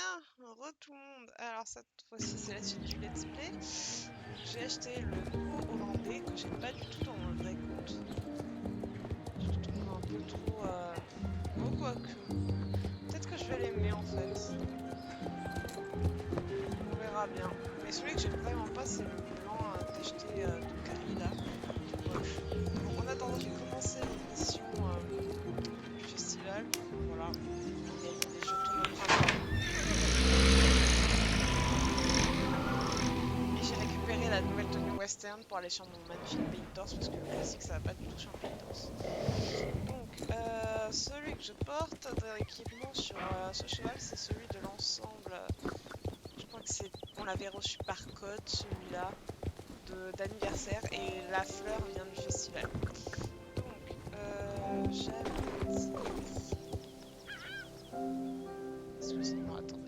Re tout le monde. Alors cette fois-ci c'est la suite du let's play. J'ai acheté le nouveau hollandais que j'ai pas du tout dans mon vrai compte. Je le trouve un peu trop... Oh quoique. Peut-être que je vais l'aimer en fait. On verra bien. Mais celui que j'aime vraiment pas c'est le blanc tacheté de gris là. Moche. Bon, en attendant j'ai commencé les missions du festival. Voilà. On gagne des jetons de printemps. Et j'ai récupéré la nouvelle tenue western pour aller sur mon magnifique pays de torse parce que le classique ça va pas du tout sur le pays de torse. Donc celui que je porte d'équipement sur ce cheval c'est celui de l'ensemble. Je crois que c'est. On l'avait reçu par code celui-là d'anniversaire et la fleur vient du festival. Donc j'avais dit. Excusez-moi, attendez.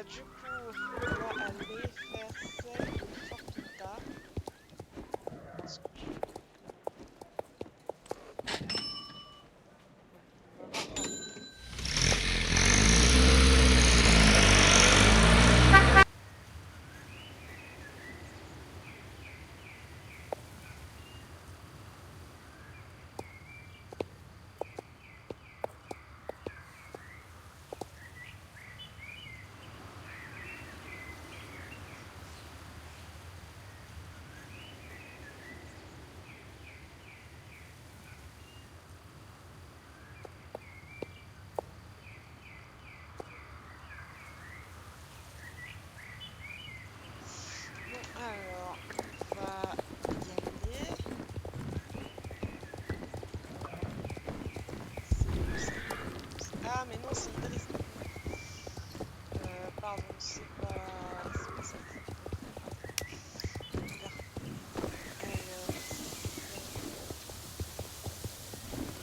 Du coup, on va aller faire celle de Fortuna. Parce que je... on va voir. Bon, alors, on va y aller. Ah, mais non, c'est Idriss. Pardon, c'est pas ça.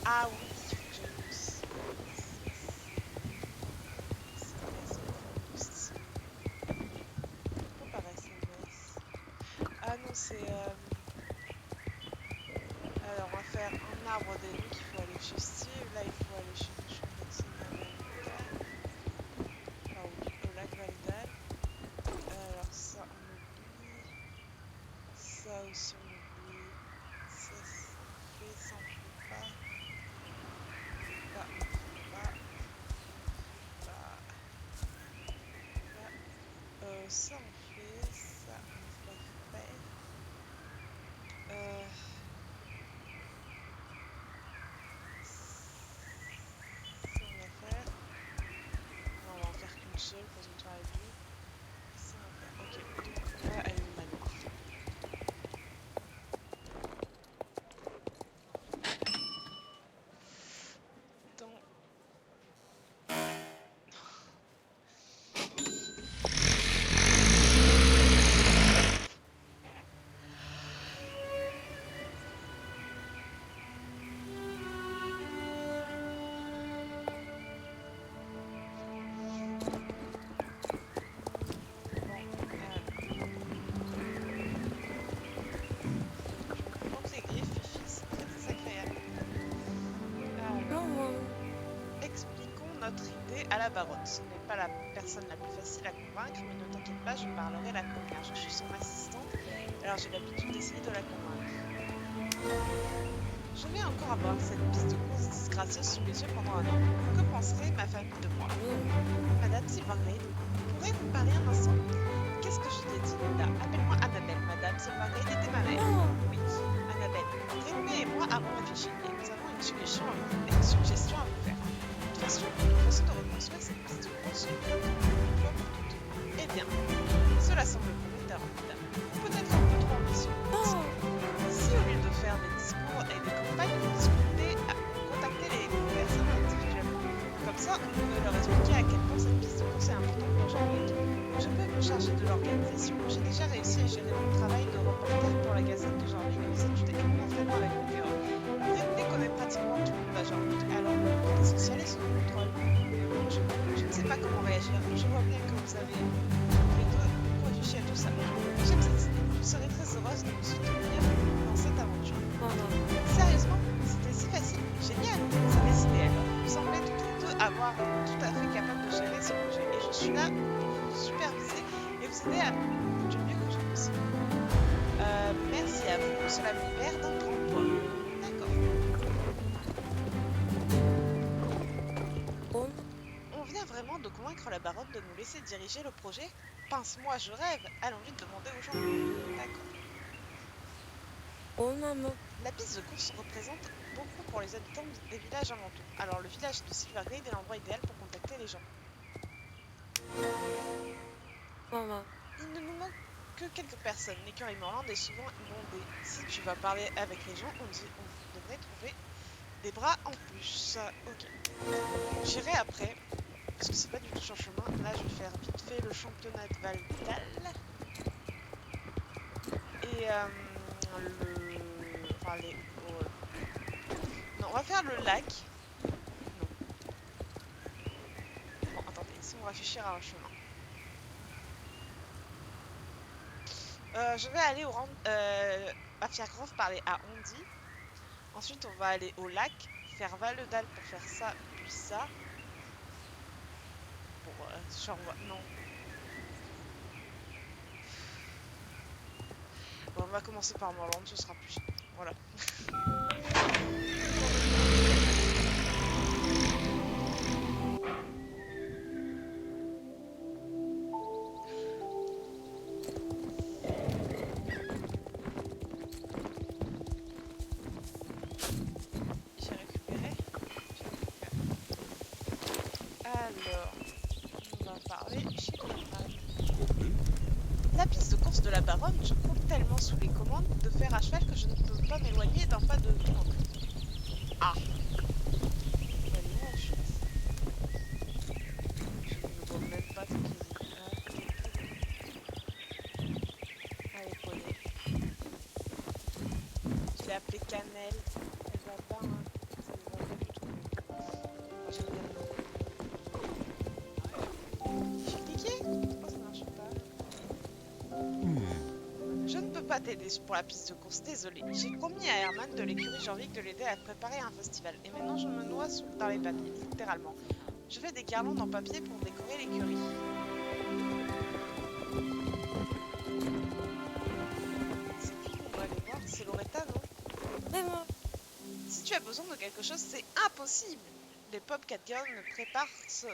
Alors, ah oui, James. Pourquoi par SMS? Ah non, c'est... Alors, on va faire un arbre des nuits qu'il faut aller chez Steve. Là, il faut aller chez le champ d'Axel. Enfin, au lac Valdal. Alors, ça, on oublie. Ça aussi, on oublie. Ça, on fait. Ça, on fait pas. Là, on fait pas. Là, là. Ça, on fait. Ça, on va faire. Ça, on va faire. Non, on va en faire qu'une seule pour une soirée de vie. Ça, on va faire. Ok, donc on va aller au manoir. Dans... Bon, les griffes, Fifi, c'est très désagréable. Alors, expliquons notre idée à la baronne. Ce n'est pas la personne la plus facile à convaincre, mais ne t'inquiète pas, je parlerai la commère. Je suis son assistante, alors j'ai l'habitude d'essayer de la convaincre. Je vais encore avoir cette piste de course disgracieuse sous les yeux pendant un an. Que penserait ma famille de moi? Madame Silverglade, pourriez-vous parler un instant? Qu'est-ce que je t'ai dit, Linda? Appelle-moi Annabelle. Madame Silverglade était ma mère. Oui, Annabelle. Rémi et moi avons réfléchi et nous avons une suggestion à vous faire. Une façon de reconstruire cette piste de course une fois pour toutes. Eh bien, cela semble prometteur, madame. Peut-être un peu trop ambitieux. Si au lieu de faire des discours et des campagnes, vous contactez les personnes individuellement. Comme ça, on peut leur expliquer à quel point cette piste de course est importante pour Jean-Luc. Je peux me charger de l'organisation. J'ai déjà réussi à gérer mon travail de reporter pour la Gazette de Jean-Luc et les études événementiellement avec le Véron. Rémi connaît pratiquement tout le monde à Jean-Luc, alors le côté social est second. pas comment réagir. Je vois bien que vous avez tous les deux beaucoup réfléchi à tout ça. J'aime cette idée. Je serais très heureuse de vous soutenir dans cette aventure. Sérieusement, c'était si facile. Génial. C'est décidé alors. Vous semblez tous les deux avoir tout à fait capable de gérer ce projet. Et je suis là pour vous superviser et vous aider du mieux que je possible. Merci à vous. Cela me libère d'un grand poids. D'accord. On vient vraiment de convaincre la baronne de nous laisser diriger le projet? Pince-moi, je rêve. Allons vite demander aux gens. D'accord. La piste de course représente beaucoup pour les habitants des villages alentours. Alors le village de Silverglade est l'endroit idéal pour contacter les gens. Il ne nous manque que quelques personnes. L'écurie Morland est souvent inondée. Si tu vas parler avec les gens, on devrait trouver des bras en plus. Ok. J'irai après. Parce que c'est pas du tout sur le chemin. Là, je vais faire vite fait le championnat de Valdal. Et enfin, non, on va faire le lac. Non. Bon, attendez, si on va réfléchir à un chemin. Je vais aller à Fairgrove parler à Ondi. Ensuite, on va aller au lac, faire Valedal pour faire ça, puis ça. Pour non. Bon, on va commencer par Morland, ce sera plus simple. Voilà. J'ai récupéré. Alors, on va parler chez la piste de course de la baronne, je compte tellement sous les commandes de fer à cheval que je ne peux pas m'éloigner d'un pas de temps. Ah. Je ne vois même pas ce qu'il dit. Allez, poney. Je l'ai appelée Cannelle. Elle va pas, hein. Ça ne va pas du tout. Moi, j'aime bien le nom. J'ai cliqué? Pourquoi ça marche pas? Je ne peux pas t'aider pour la piste de course, désolé. J'ai promis à Herman de l'écurie Jorvik de l'aider à préparer un festival. Et maintenant, je me noie dans les papiers, littéralement. Je fais des guirlandes en papier pour décorer l'écurie. C'est qui qu'on va aller voir? C'est Loretta, non? Si tu as besoin de quelque chose, c'est impossible! Les Popcat Girls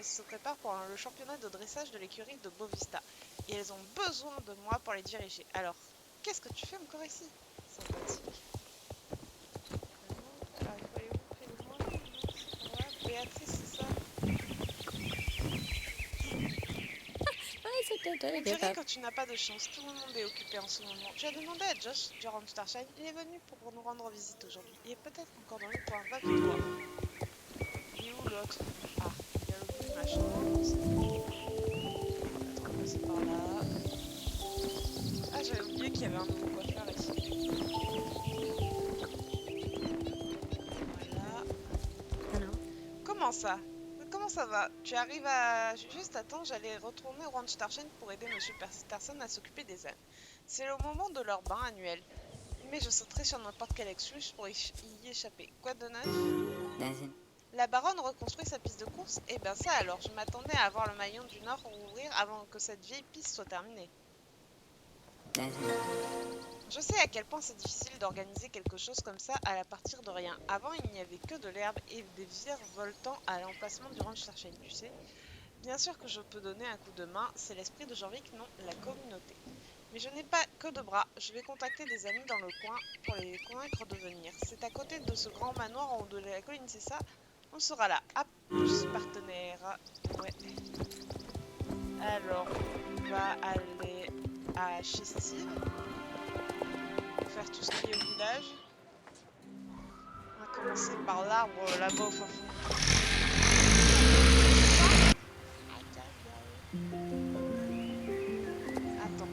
se préparent pour le championnat de dressage de l'écurie de Bovista. Et elles ont besoin de moi pour les diriger. Alors, qu'est-ce que tu fais encore ici? Sympathique. Béatrice, c'est ça? On dirait que tu n'as pas de chance, tout le monde est occupé en ce moment. Tu as demandé à Josh durant Starshine, il est venu pour nous rendre visite aujourd'hui. Il est peut-être encore dans le coin, va vite voir. Il est où l'autre? Ah, il y a le bruit machin. On va passer par là. Ah, j'avais oublié qu'il y avait un nouveau coiffeur ici. Voilà. Comment ça? Comment ça va? Tu arrives à... Juste attends, j'allais retourner au Ranch Starshine pour aider Monsieur Percy-Starson à s'occuper des ânes. C'est le moment de leur bain annuel. Mais je sauterai sur n'importe quelle excuse pour y échapper. Quoi de neuf? La baronne reconstruit sa piste de course? Eh ben ça alors, je m'attendais à voir le maillon du Nord rouvrir avant que cette vieille piste soit terminée. Je sais à quel point c'est difficile d'organiser quelque chose comme ça à partir de rien. Avant, il n'y avait que de l'herbe et des virevoltants à l'emplacement du ranch Starshine, tu sais. Bien sûr que je peux donner un coup de main, c'est l'esprit de Jorvik, non, la communauté. Mais je n'ai pas que de bras, je vais contacter des amis dans le coin pour les convaincre de venir. C'est à côté de ce grand manoir en haut de la colline, c'est ça? On sera là. À plus, partenaire. Ouais. Alors, on va aller chez Steve. Pour faire tout ce qui est au village. On va commencer par l'arbre là-bas au fond. Attends.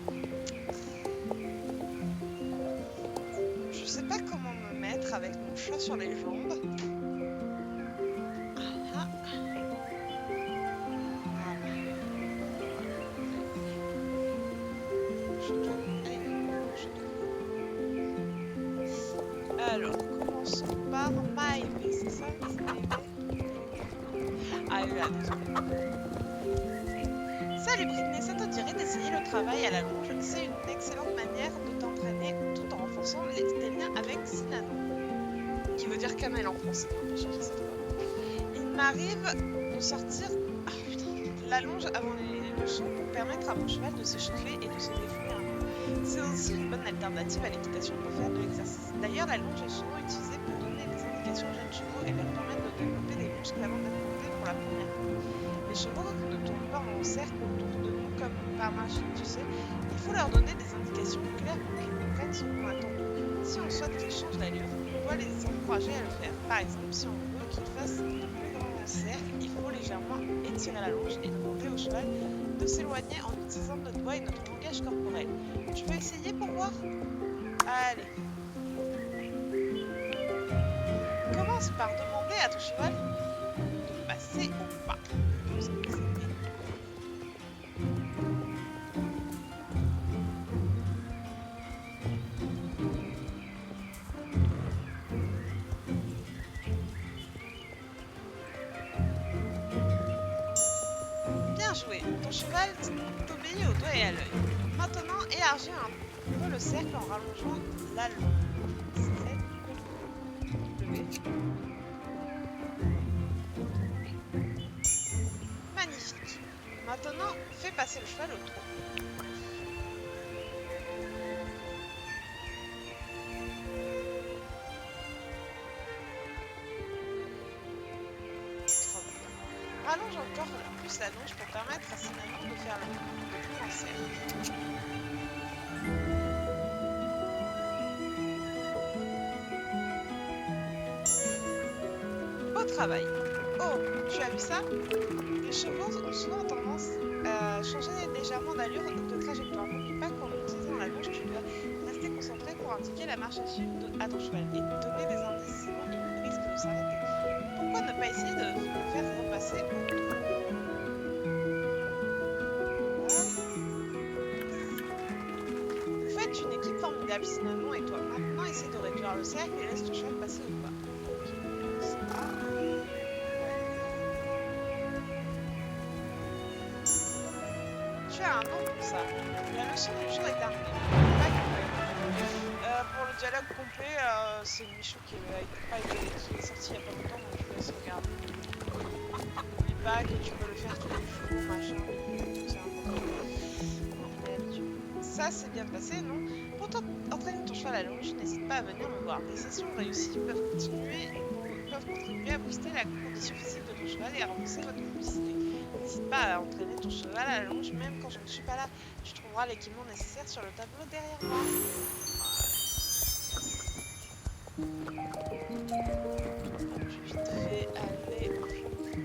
Je sais pas comment me mettre avec mon chat sur les jambes. Voilà. Maïvé, c'est ça? C'est Maïvé? Ah là, désolé. Salut Britney, ça te dirait d'essayer le travail à la longe? C'est une excellente manière de t'entraîner tout en renforçant tes liens avec Sinano. Qui veut dire camel en français, on peut changer cette fois. Il m'arrive de sortir la longe avant les leçons pour permettre à mon cheval de s'échauffer et de se défouler un peu. C'est aussi une bonne alternative à l'équitation pour faire de l'exercice. D'ailleurs, la longe est souvent utilisée pour donner des indications aux jeunes chevaux et leur permettre de développer des muscles avant d'affronter pour la première fois. Les chevaux ne tournent pas en cercle autour de nous comme par magie, tu sais. Il faut leur donner des indications claires pour qu'ils comprennent ce qu'on attend d'eux. Si on souhaite qu'ils changent d'allure, on doit les encourager à le faire. Par exemple, si on veut qu'ils fassent de plus grands cercles, il faut légèrement étirer la longe et demander au cheval de s'éloigner en utilisant notre voix et notre langage corporel. Tu veux essayer pour voir? Allez. Commence par demander à ton cheval de passer au pas. Bien joué, ton cheval t'obéit au doigt et à l'œil. Maintenant, élargis un peu le cercle en rallongeant la longe. Magnifique. Maintenant, fais passer le cheval au trot. Rallonge encore plus la longe pour permettre à Cinnamon de faire le plus grand cercle. Beau travail. Oh, tu as vu ça? Les chevaux ont souvent tendance à changer légèrement d'allure de trajectoire. N'oublie pas qu'en utilisant la longe, tu dois rester concentré pour indiquer la marche à suivre à ton cheval et donner des indices, sinon il risque de s'arrêter. Pourquoi ne pas essayer de le faire repasser au trot? Vous faites une équipe formidable, Cinnamon et toi. Maintenant, essaie de réduire le cercle et laisse ton cheval passer au pas. Tu as un nom pour ça. La leçon du jour est terminée. Pour le dialogue complet, c'est Michou qui est sorti il n'y a pas longtemps, donc je vous laisse regarder. N'oublie pas que tu peux le faire tous les jours, machin. Ça s'est bien passé, non? Pour entraîner ton cheval à la longe, n'hésite pas à venir me voir. Des sessions réussies peuvent contribuer à booster la condition physique de ton cheval et à renforcer votre mobilité. N'hésite pas à entraîner ton cheval à la longe, même quand je ne suis pas là. Tu trouveras l'équipement nécessaire sur le tableau derrière moi. Je vais vite fait aller récupérer.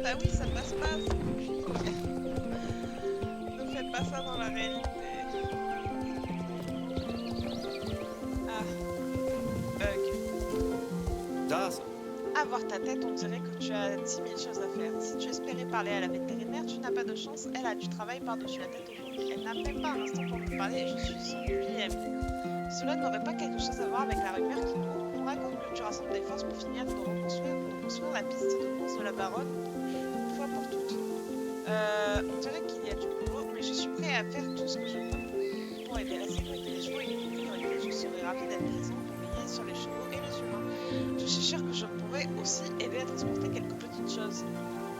Bah oui, ça passe pas, c'est compliqué. Ne faites pas ça dans la réalité. Ah, bug. Das. À voir ta tête, on dirait que tu as 10 000 choses à faire. Si tu espérais parler à la vétérinaire, tu n'as pas de chance. Elle a du travail par-dessus la tête aujourd'hui. Elle n'a même pas un instant pour me parler et je suis son vieille amie. Cela n'aurait pas quelque chose à voir avec la rumeur qui court. On raconte que tu rassembles des forces pour finir de reconstruire la piste de course de la baronne une fois pour toutes. On dirait qu'il y a du boulot, mais je suis prêt à faire tout ce que je peux pour aider la sécurité. ravi d'être présent pour veiller sur les chevaux et les humains. Je suis sûre que je pourrais aussi aider à transporter quelques petites choses.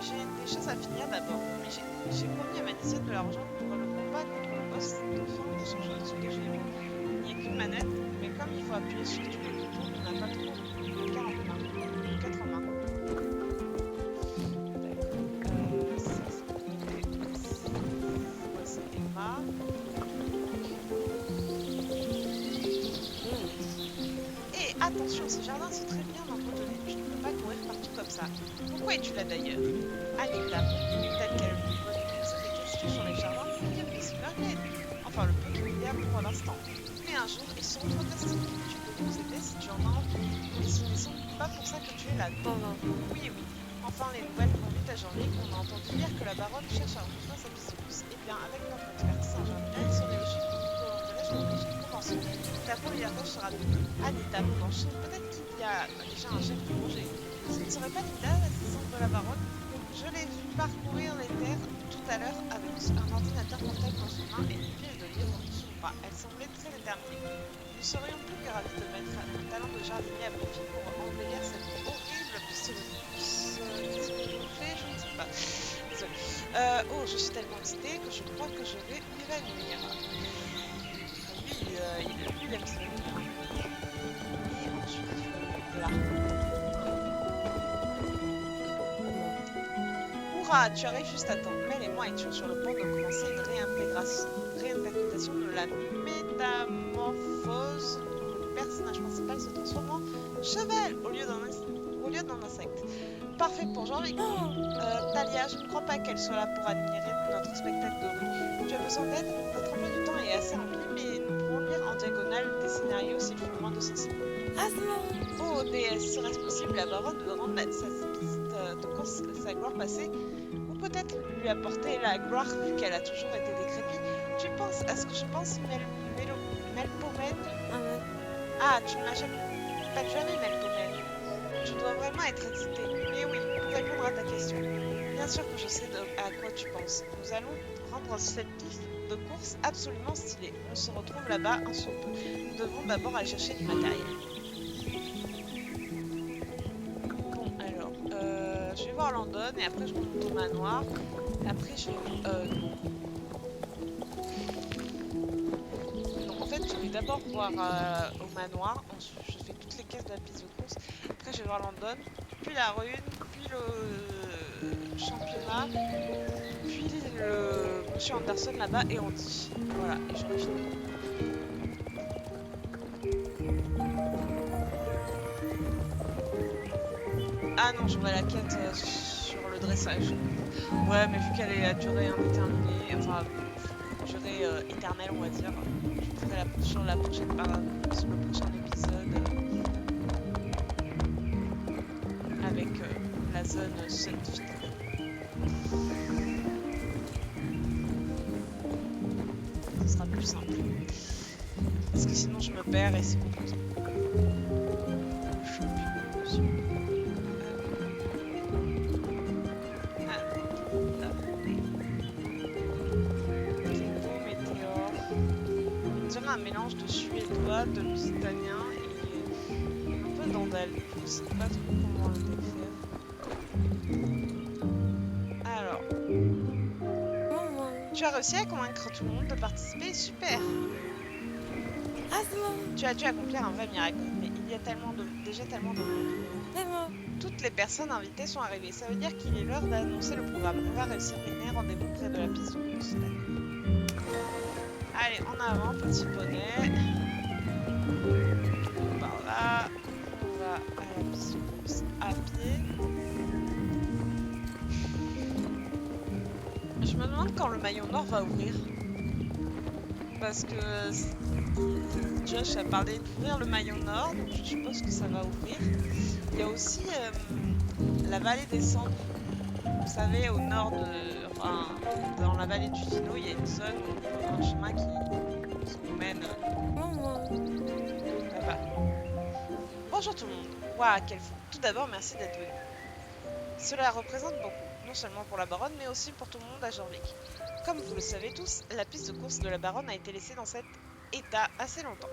J'ai des choses à finir d'abord, mais j'ai promis à Madison de la rejoindre pour le combat contre le boss de fin de son jeu de GM. Il n'y a qu'une manette, mais comme il faut appuyer sur tout le bouton, on n'a pas trop de cas en main. 4 en main. D'accord. Ça c'est Emma. Et attention, ce jardin c'est très bien entretenu. Je ne peux pas courir partout comme ça. Pourquoi es-tu là d'ailleurs? Anita, peut-être qu'elle pourrait nous poser des questions sur les jardins de Miss Margaret. Enfin, le peu qu'il y a pour l'instant. Mais un jour, ils seront trop fastidieux. Tu peux nous aider si tu en as envie. Mais ce n'est sans doute pas pour ça que tu es là. Non, non. Oui, oui. Enfin, les nouvelles conduites à Jean-Luc, on a entendu dire que la baronne cherche à refaire sa piste. Eh bien, avec notre expertise en jardinage, il serait logique que l'on commence. Ta première tâche sera de Anita Blanche. Peut-être qu'il y a déjà un chef de projet. Ce ne serait pas Linda, l'assistante de la baronne. Je l'ai vu parcourir les terres tout à l'heure avec un ordinateur portable dans son main et une pile de livres sous le bras. Elle semblait très déterminée. Nous serions plus que ravis de mettre notre talent de jardinier à profit pour embellir cette horrible piste de course. Qu'est-ce que je fais? Je ne sais pas. Désolée. Oh, je suis tellement excitée que je crois que je vais m'évanouir. Lui, il aime s'évanouir. Et ensuite, là. Hurrah, tu arrives juste à temps. Mel et moi étions sur le point de commencer une réinterprétation de la métamorphose du personnage principal se transforme en cheval au lieu d'un insecte. Parfait pour Jean-Luc. Talia, je ne crois pas qu'elle soit là pour admirer notre spectacle de rue. Tu as besoin d'aide? Notre emploi du temps est assez rempli, mais nous pouvons lire en diagonale des scénarios s'il faut moins de sensibles. Oh, déesse, serait-ce possible la baronne de rendre sa piste de course sa gloire passée? Ou peut-être lui apporter la gloire vu qu'elle a toujours été décrépite? Tu penses à ce que je pense, Melpomène? Ah, tu ne m'appelles jamais Melpomène. Tu dois vraiment être excitée. Mais oui, pour répondre à ta question, bien sûr que je sais à quoi tu penses. Nous allons rendre cette piste de course absolument stylée. On se retrouve là-bas un sous peu. Nous devrons d'abord aller chercher du matériel. Je vais voir Landon et après je monte au manoir. Après je... Non, en fait je vais d'abord voir au manoir. Ensuite je fais toutes les caisses de la piste de course. Après je vais voir Landon, puis la rune, puis le championnat, puis le monsieur Anderson là-bas et Andy. Voilà, et j'aurai fini. Ah non, j'aurai la quête sur le dressage. Ouais, mais vu qu'elle est à durée indéterminée, enfin, durée éternelle, on va dire, je ferai sur la prochaine sur le prochain épisode avec la zone Sunfield. Ce sera plus simple. Parce que sinon, je me perds et c'est confusant. Un mélange de suédois, de lusitanien et un peu d'andal. Je sais pas trop comment le décrire. Alors, tu as réussi à convaincre tout le monde de participer, super. Tu as dû accomplir un vrai miracle, mais il y a déjà tellement de monde. Toutes les personnes invitées sont arrivées, ça veut dire qu'il est l'heure d'annoncer le programme. On va réussir une rendez-vous près de la piste de course. Allez, en avant, petit poney. Par là. On va à la piste de course à pied. Je me demande quand le maillot nord va ouvrir. Parce que Josh a parlé d'ouvrir le maillot nord, donc je suppose que ça va ouvrir. Il y a aussi la vallée des cendres. Vous savez, au nord de... Enfin, dans la vallée du Dino, il y a une zone, un chemin qui nous mène là-bas. Bonjour tout le monde. Waouh, quel fou. Tout d'abord, merci d'être venu. Cela représente beaucoup, non seulement pour la baronne, mais aussi pour tout le monde à Jorvik. Comme vous le savez tous, la piste de course de la baronne a été laissée dans cet état assez longtemps.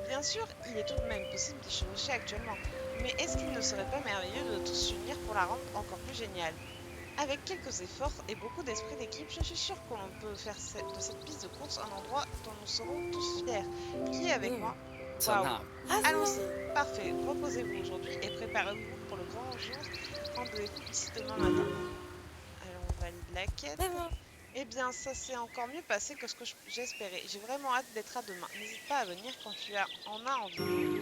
Bien sûr, il est tout de même possible d'y chevaucher actuellement, mais est-ce qu'il ne serait pas merveilleux de tous s'unir pour la rendre encore plus géniale? Avec quelques efforts et beaucoup d'esprit d'équipe, je suis sûre que l'on peut faire de cette piste de course un endroit dont nous serons tous fiers. Qui est avec moi? Waouh! Allons-y! Parfait, reposez-vous aujourd'hui et préparez-vous pour le grand jour. Rendez-vous ici demain matin. Alors, on valide la quête. Eh bien, ça s'est encore mieux passé que ce que j'espérais. J'ai vraiment hâte d'être à demain. N'hésite pas à venir quand en as envie.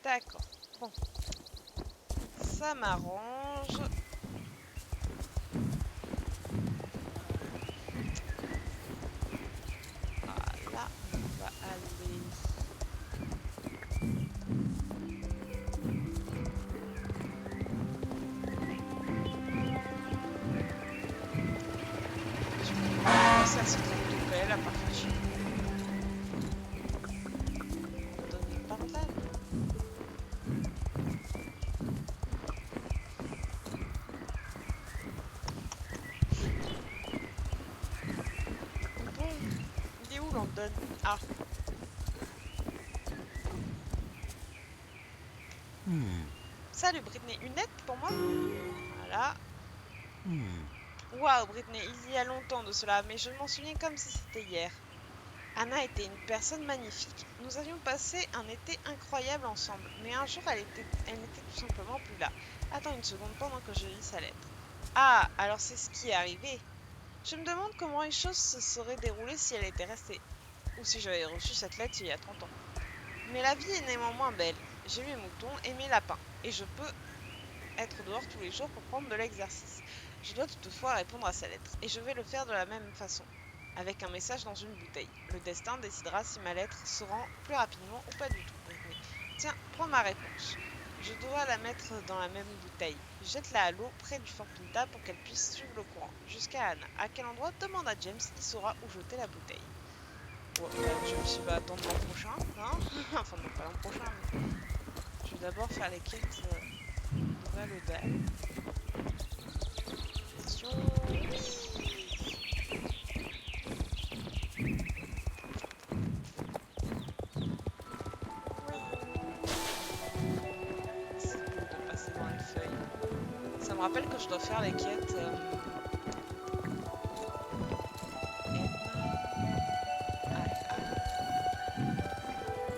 D'accord. Bon, ça m'arrange. Voilà, on va aller. Je vais passer à ce truc de belle à partir. Donner par là. Bon, il est où London? Ah. Salut Britney, une lettre pour moi? Voilà. Waouh Britney, il y a longtemps de cela, mais je m'en souviens comme si c'était hier. Anna était une personne magnifique. Nous avions passé un été incroyable ensemble, mais un jour elle n'était tout simplement plus là. Attends une seconde pendant que je lis sa lettre. Ah, alors c'est ce qui est arrivé. Je me demande comment les choses se seraient déroulées si elle était restée, ou si j'avais reçu cette lettre il y a 30 ans. Mais la vie est néanmoins belle. J'ai mes moutons et mes lapins, et je peux être dehors tous les jours pour prendre de l'exercice. Je dois toutefois répondre à sa lettre, et je vais le faire de la même façon, avec un message dans une bouteille. Le destin décidera si ma lettre se rend plus rapidement ou pas du tout. Tiens, prends ma réponse. Je dois la mettre dans la même bouteille. Jette-la à l'eau près du Fort Pinta pour qu'elle puisse suivre le courant. Jusqu'à Anna. À quel endroit? Demande à James, il saura où jeter la bouteille. Bon, James il va attendre l'an prochain, hein. Enfin non, pas l'an prochain, mais je vais d'abord faire les quêtes de Valodan. Attention. C'est beau de passer dans les feuilles. Ça me rappelle que je dois faire les quêtes.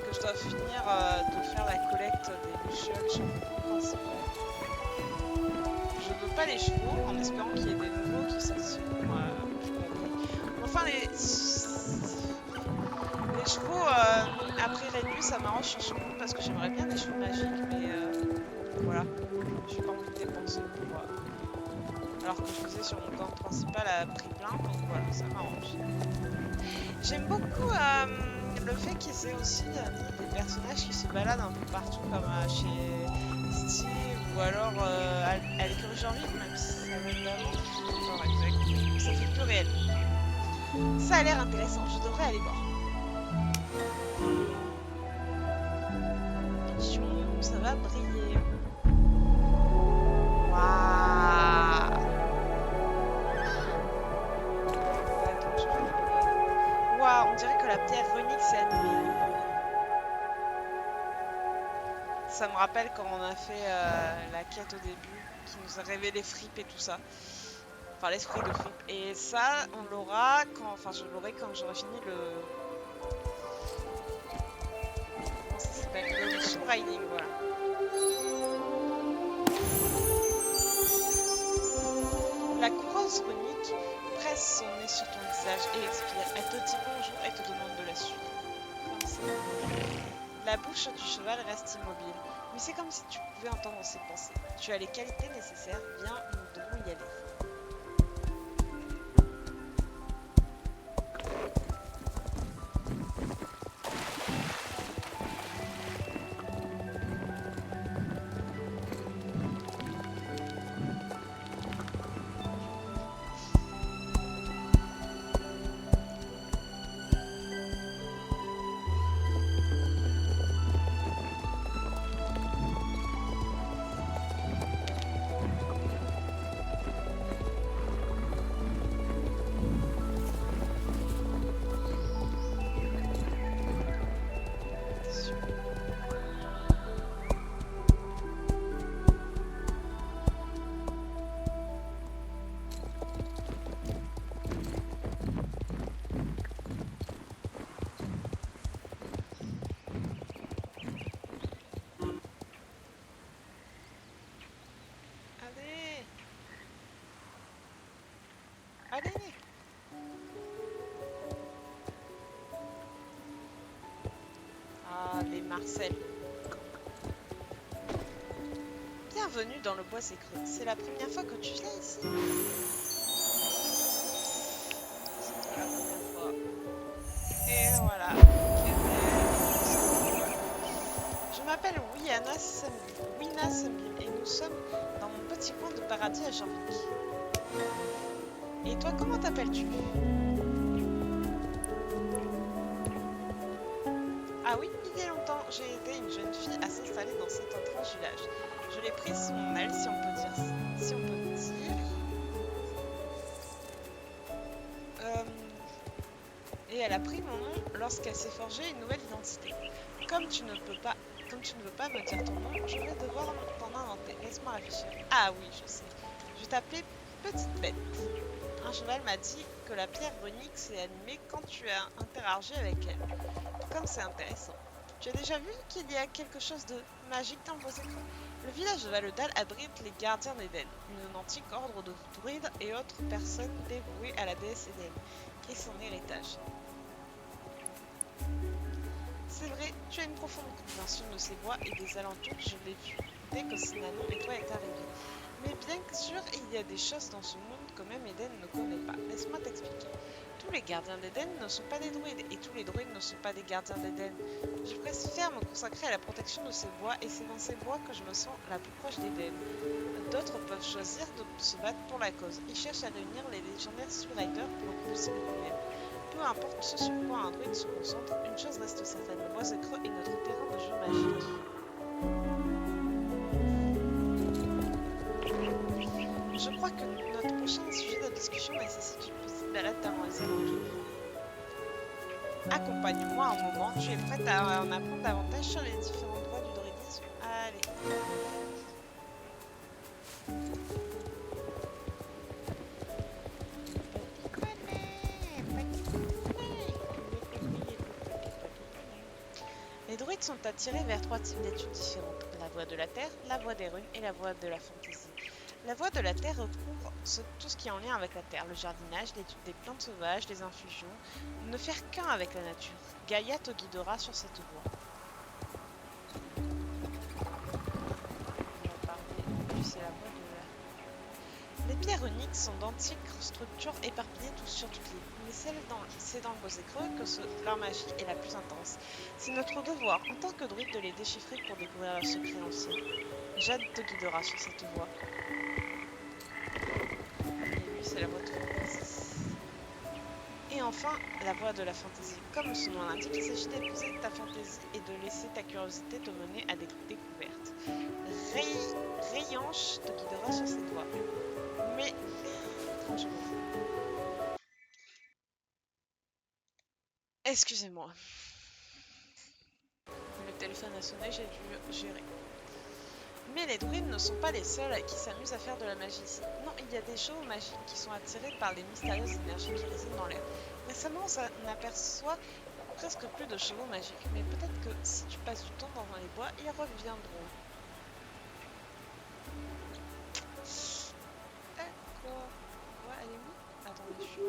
Que je dois finir de faire la collecte des lucioles sur le pont principal. Je veux pas les chevaux, en espérant qu'il y ait des nouveaux qui s'assument. Enfin, les chevaux, après Renlu, ça m'arrange sur ce coup parce que j'aimerais bien des chevaux magiques, mais voilà, j'ai pas envie de dépenser pour. Alors que je faisais sur mon camp principal à prix plein, donc voilà, ça m'arrange. J'aime beaucoup le fait qu'ils aient aussi des personnages qui se baladent un peu partout, comme chez Steve ou alors à l'école Jorvik, même si ça va d'avant. Genre, exact. Ça fait plus réel. Ça a l'air intéressant, je devrais aller voir. Attention, ça va briller. Waouh! Waouh, on dirait que la pierre runique s'est animée. Ça me rappelle quand on a fait la quête au début, qui nous a révélé Fripp et tout ça. Enfin, l'esprit de Fripp. Et ça, on l'aura quand... Enfin, je l'aurai quand j'aurai fini le... Comment ça s'appelle? Le Soul Riding, voilà. La coureuse runique presse son nez sur ton visage et expire. Elle te dit bonjour et te demande de la suivre. Comme ça. La bouche du cheval reste immobile, mais c'est comme si tu pouvais entendre ses pensées. Tu as les qualités nécessaires, viens, nous devons y aller. Marcel. Bienvenue dans le bois écreux. C'est la première fois que tu viens ici? C'est la première fois. Et voilà. Je m'appelle Wina Sembim et nous sommes dans mon petit coin de paradis à Jorvik. Et toi, comment t'appelles-tu? Ah oui, il y a longtemps, j'ai aidé une jeune fille à s'installer dans cet étrange village. Je l'ai prise sous mon aile, si on peut dire. Et elle a pris mon nom lorsqu'elle s'est forgée une nouvelle identité. Comme tu ne veux pas me dire ton nom, je vais devoir t'en inventer. Laisse-moi réfléchir. Ah oui, je sais. Je vais t'appeler Petite Bête. Un cheval m'a dit que la pierre runique s'est animée quand tu as interagi avec elle. Comme c'est intéressant. Tu as déjà vu qu'il y a quelque chose de magique dans vos écrans? Le village de Valedal abrite les gardiens d'Eden, une antique ordre de druides et autres personnes dévouées à la déesse Eden, qui est son héritage. C'est vrai, tu as une profonde compréhension de ces bois et des alentours, je l'ai vu dès que Sinanon et toi êtes arrivés. Mais bien sûr, il y a des choses dans ce monde que même Eden ne connaît pas. Laisse-moi t'expliquer. Tous les gardiens d'Eden ne sont pas des druides, et tous les druides ne sont pas des gardiens d'Eden. Je préfère me consacrer à la protection de ces bois, et c'est dans ces bois que je me sens la plus proche d'Eden. D'autres peuvent choisir de se battre pour la cause. Ils cherchent à réunir les légendaires Riders pour repousser le problème. Peu importe ce sur quoi un druide se concentre, une chose reste certaine, le bois creux est notre terrain de jeu magique. Je crois que notre prochain sujet de discussion nécessite une petite balade dans les alentours. Accompagne-moi un moment, tu es prête à en apprendre davantage sur les différents droits du druidisme? Allez. Les druides sont attirés vers 3 types d'études différentes, la voie de la terre, la voie des runes et la voie de la fantaisie. La voie de la terre recouvre tout ce qui est en lien avec la terre, le jardinage, l'étude des plantes sauvages, les infusions, ne faire qu'un avec la nature. Gaïa te guidera sur cette voie. Les pierres runiques sont d'antiques structures éparpillées sur toutes les lignes, mais c'est dans le bois creux que leur magie est la plus intense. C'est notre devoir, en tant que druide, de les déchiffrer pour découvrir leurs secrets anciens. Jade te guidera sur cette voie. Et lui, c'est la voie de fantaisie. Et enfin, la voie de la fantaisie. Comme son nom l'indique, il s'agit d'épouser ta fantaisie et de laisser ta curiosité te mener à des découvertes. Rayanche te guidera sur cette voie. Mais, franchement... Excusez-moi. Le téléphone a sonné, j'ai dû gérer. Mais les druides ne sont pas les seuls qui s'amusent à faire de la magie ici. Non, il y a des chevaux magiques qui sont attirés par les mystérieuses énergies qui résident dans l'air. Récemment, on aperçoit presque plus de chevaux magiques, mais peut-être que si tu passes du temps dans les bois, ils reviendront. D'accord. Ouais, elle est où? Attendez, je suis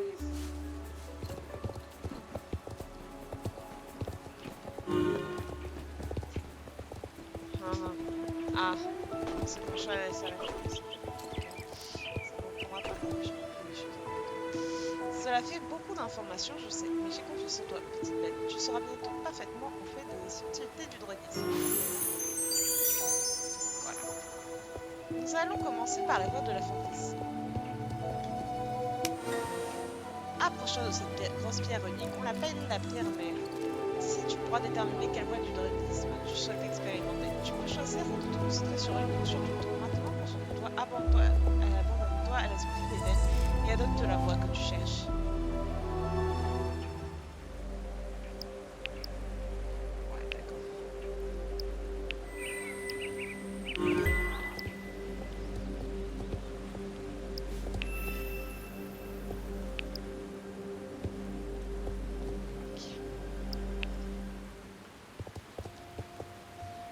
Ah, c'est bon, je vais la laisser avec ça. Cela fait beaucoup d'informations, je sais, mais j'ai confiance en toi, petite bête. Tu sauras bientôt parfaitement au fait des subtilités du druidisme. Voilà. Nous allons commencer par la voie de la fantaisie. Approche-toi de cette grosse pierre runique, on l'appelle la pierre mère. Si tu pourras déterminer quelle voie du druidisme tu souhaites expérimenter, tu peux choisir de te concentrer sur une ou sur toute. Maintenant, concentre-toi, abandonne-toi à l'esprit d'Eden et adopte la voie que tu cherches. Ouais, d'accord.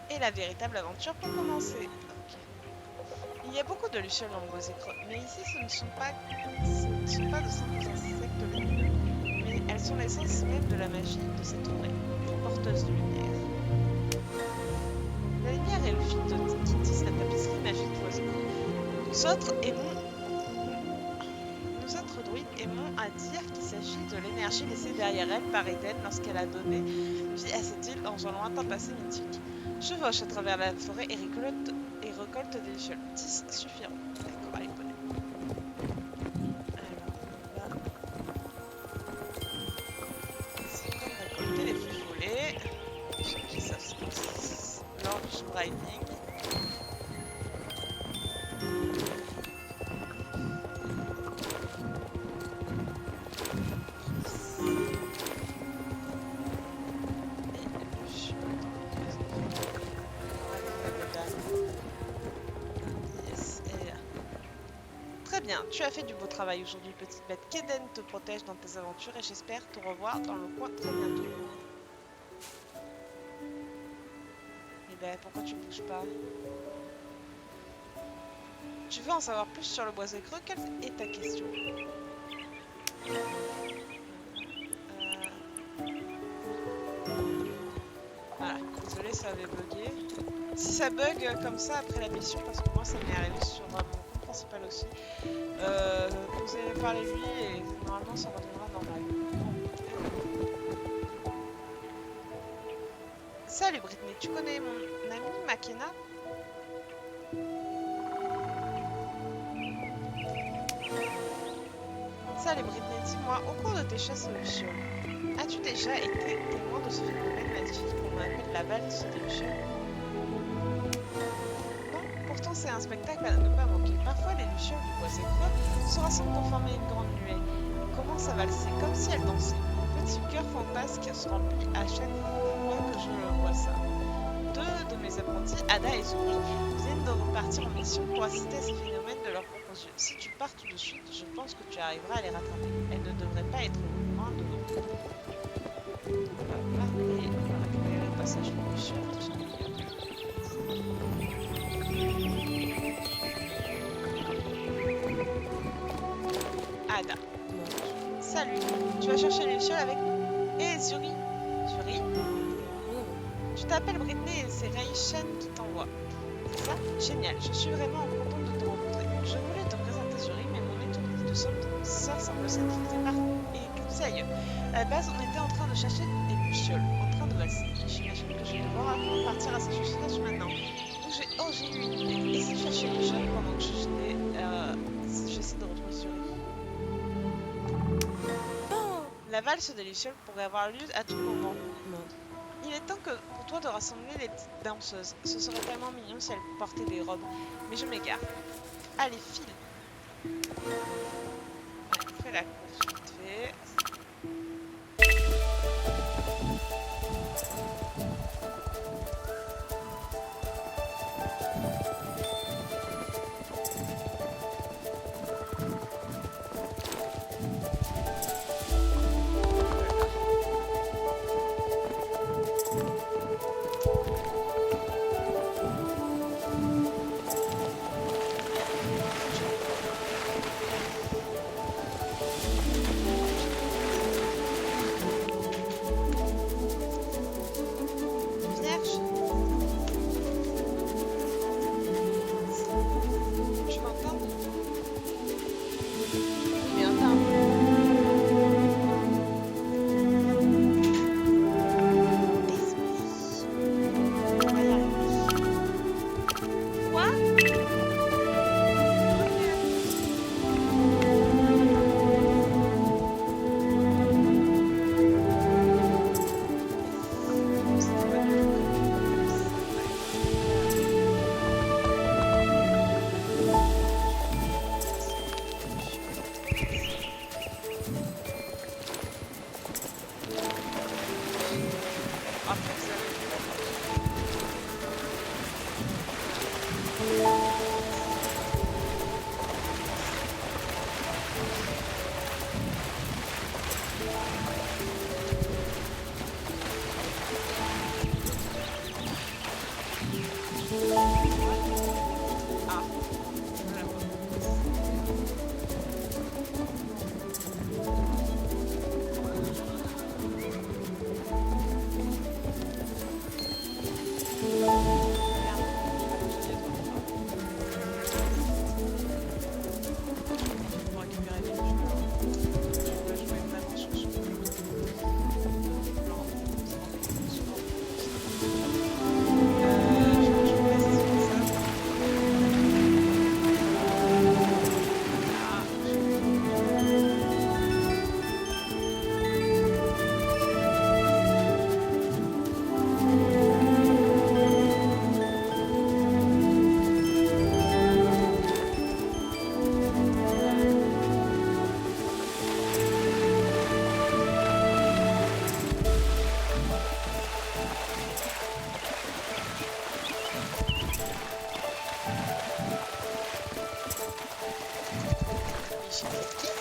Et la véritable aventure pour commencer. Okay. Il y a beaucoup de lucioles dans le bois creux, mais ici ce ne sont pas de simples insectes lumineux, mais elles sont l'essence même de la magie de cette forêt, porteuse de lumière. Nous autres druides aimons à dire qu'il s'agit de l'énergie laissée derrière elle par Eden lorsqu'elle a donné vie à cette île dans un lointain passé mythique. Chevauche à travers la forêt et récolte des lucioles. 10 suffiront. D'accord, allez, poney. Alors, là, c'est comme récolter les fruits volés. Ceux qui savent ce que c'est. L'orge brining. Bien, tu as fait du beau travail aujourd'hui, petite bête. Qu'Eden te protège dans tes aventures et j'espère te revoir dans le coin très bientôt. Et ben, pourquoi tu bouges pas? Tu veux en savoir plus sur le boisé creux? Quelle est ta question? Voilà, désolé, ça avait bugué. Si ça bug comme ça après la mission, parce que moi ça m'est arrivé sur mon compte principal aussi, vous allez parler lui et normalement ça redeviendra normal. Salut Brittany, tu connais mon ami Makena? Salut Brittany, dis-moi, au cours de tes chasses aux lucioles, as-tu déjà été témoin de ce phénomène magnifique qu'on appelle la valse des lucioles? Pourtant, c'est un spectacle à ne pas manquer. Parfois, les lucioles du boisé creux se rassemblent pour former une grande nuée. Elles commencent à valser comme si elles dansaient. Mon petit cœur fantasque se remplit à chaque fois que je vois ça. Deux de mes apprentis, Ada et Zuri, viennent de repartir en mission pour assister à ces phénomènes de leurs propres yeux. Si tu pars tout de suite, je pense que tu arriveras à les rattraper. Elles ne devraient pas être loin de nous. On va récupérer le passage de lucioles, tout ça. Ada. Salut, tu vas chercher les lucioles avec nous? Hé, Zuri. Zuri? Tu t'appelles Brittany et c'est Ray-Shen qui t'envoie. C'est ça? Génial, je suis vraiment contente de te rencontrer. Je voulais te présenter Zuri, mais mon étourdie de sœur semble s'être éclipsée ailleurs. À la base, on était en train de chercher des lucioles, en train de valser. J'imagine que je vais devoir partir à sa recherche maintenant. Donc j'ai eu une idée. Et si je cherchais les lucioles pendant que j'essaie de retrouver Zuri? La valse des lucioles pourrait avoir lieu à tout moment. Il est temps pour toi de rassembler les petites danseuses. Ce serait tellement mignon si elles portaient des robes. Mais je m'égare. Allez, file. Allez, fais la course vite fait. C'est qui c'est?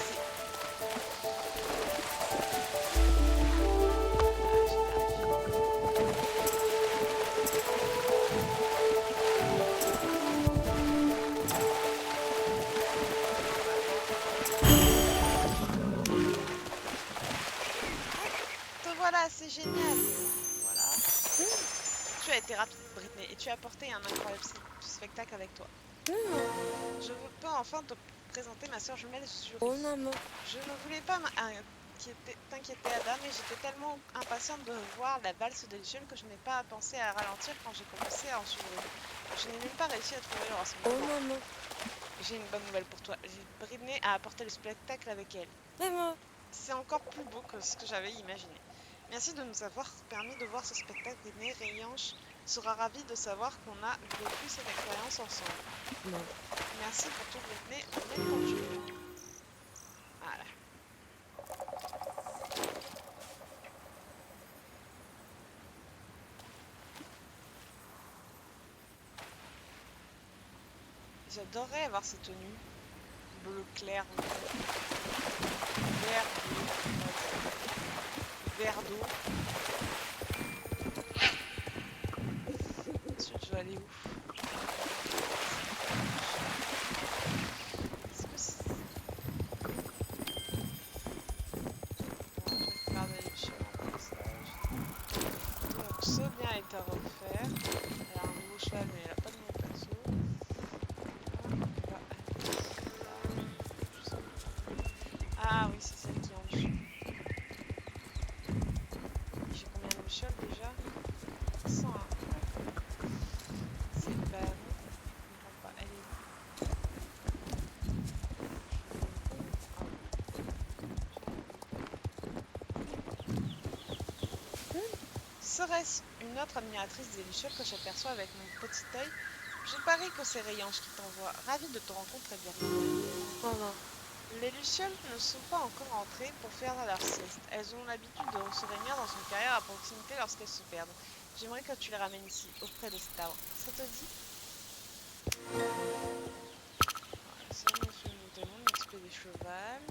Te voilà, c'est génial. Voilà. Tu as été rapide, Britney, et tu as apporté un incroyable spectacle avec toi. Je peux enfin te présenter ma soeur jumelle Julie. Oh maman. Je ne voulais pas t'inquiéter, Ada, mais j'étais tellement impatiente de voir la valse de Luciole que je n'ai pas pensé à ralentir quand j'ai commencé à en suivre une. Je n'ai même pas réussi à trouver le rassemblement. Oh maman. J'ai une bonne nouvelle pour toi. Britney a apporté le spectacle avec elle. Maman. C'est encore plus beau que ce que j'avais imaginé. Merci de nous avoir permis de voir ce spectacle, Britney. Rianche sera ravie de savoir qu'on a vécu cette expérience ensemble. Non. Merci pour tout, Britney. Reviens quand tu veux. Voilà. J'adorerais avoir ces tenues. Bleu clair, vert, bleu, vert d'eau. Ensuite, je vais aller où? Est-ce que c'est... Bon, je vais regarder les choses en passage. Donc, ce bien est à refaire. Elle a un nouveau cheval, mais elle a pas de nouveau perso. Ah oui, c'est celle qui est en dessous. J'ai combien de lucioles déjà? 100. C'est pas bon. Je comprends pas. Elle est où? Serait-ce une autre admiratrice des lucioles que j'aperçois avec mon petit œil? Je parie que c'est Rayange qui t'envoie. Ravie de te rencontrer, Bernard. Maman. Les lucioles ne sont pas encore entrées pour faire leur sieste. Elles ont l'habitude de se réunir dans une carrière à proximité lorsqu'elles se perdent. J'aimerais que tu les ramènes ici, auprès de cet arbre. Ça te dit? Voilà, ça nous demande d'XP des chevals.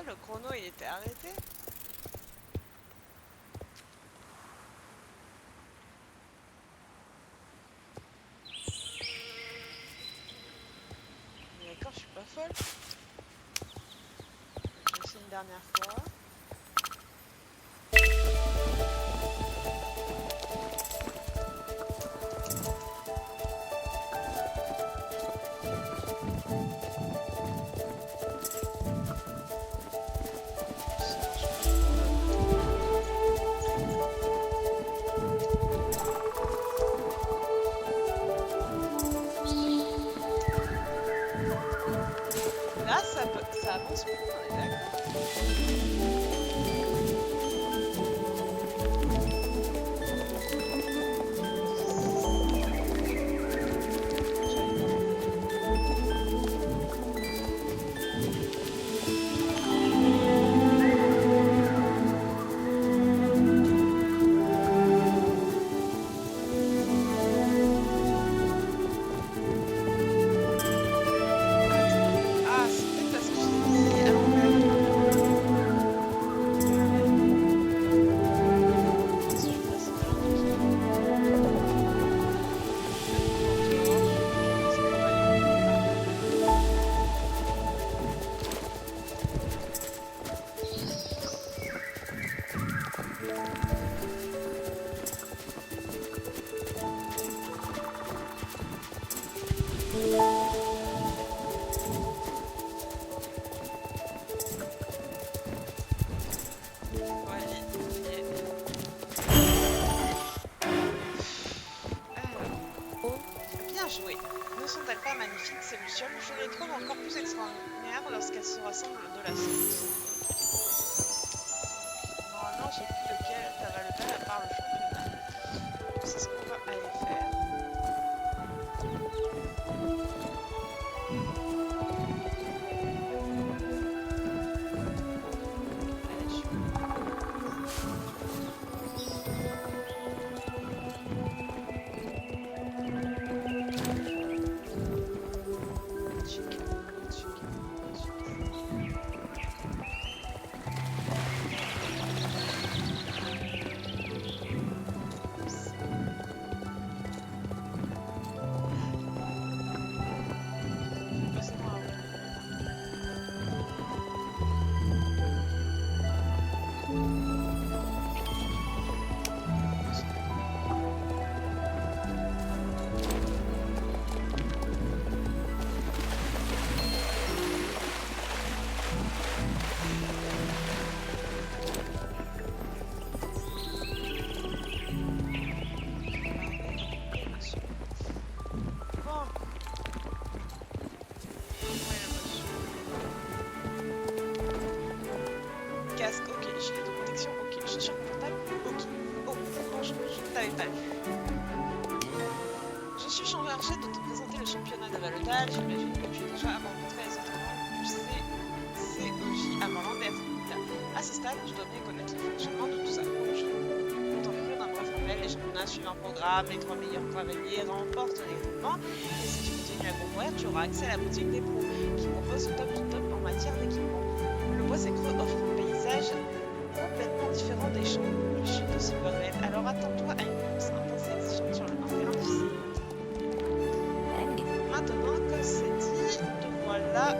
Le chrono il était arrêté. D'accord, je suis pas folle. Je vais essayer une dernière fois. Là, ça avance plus, on est d'accord. Ah, c'est peut-être parce que je l'ai mis à l'envers. Si je passe de l'autre côté. C'est pas bien joué. Ne sont-elles pas magnifiques ces lucioles? Je les trouve encore plus extraordinaires lorsqu'elles se rassemblent de la sorte. Normalement, j'ai plus lequel Tavalotal à part le championnat. C'est ce qu'on va aller faire. Allez, je casque, ok. Gilet de protection, ok. Chaussures portables, ok. Oh, bonjour, je ne t'avais pas vu. Je suis chargée de te présenter le championnat de Valotal. J'imagine que tu es déjà rencontré les autres membres du COJ avant d'être à ce stade, tu dois bien connaître le fonctionnement de tout ça. Bonjour. Pour t'offrir d'un bref rappel, les championnats suivent un programme, les 3 meilleurs cavaliers remportent les groupements. Et si tu continues à concourir, tu auras accès à la boutique des pros qui propose le top du top en matière d'équipement. Le bois sacré offre un paysage complètement différent des champs de chute de Silverglade, alors attends-toi à une course intense et exigeante sur un terrain difficile. Maintenant que c'est dit, te voilà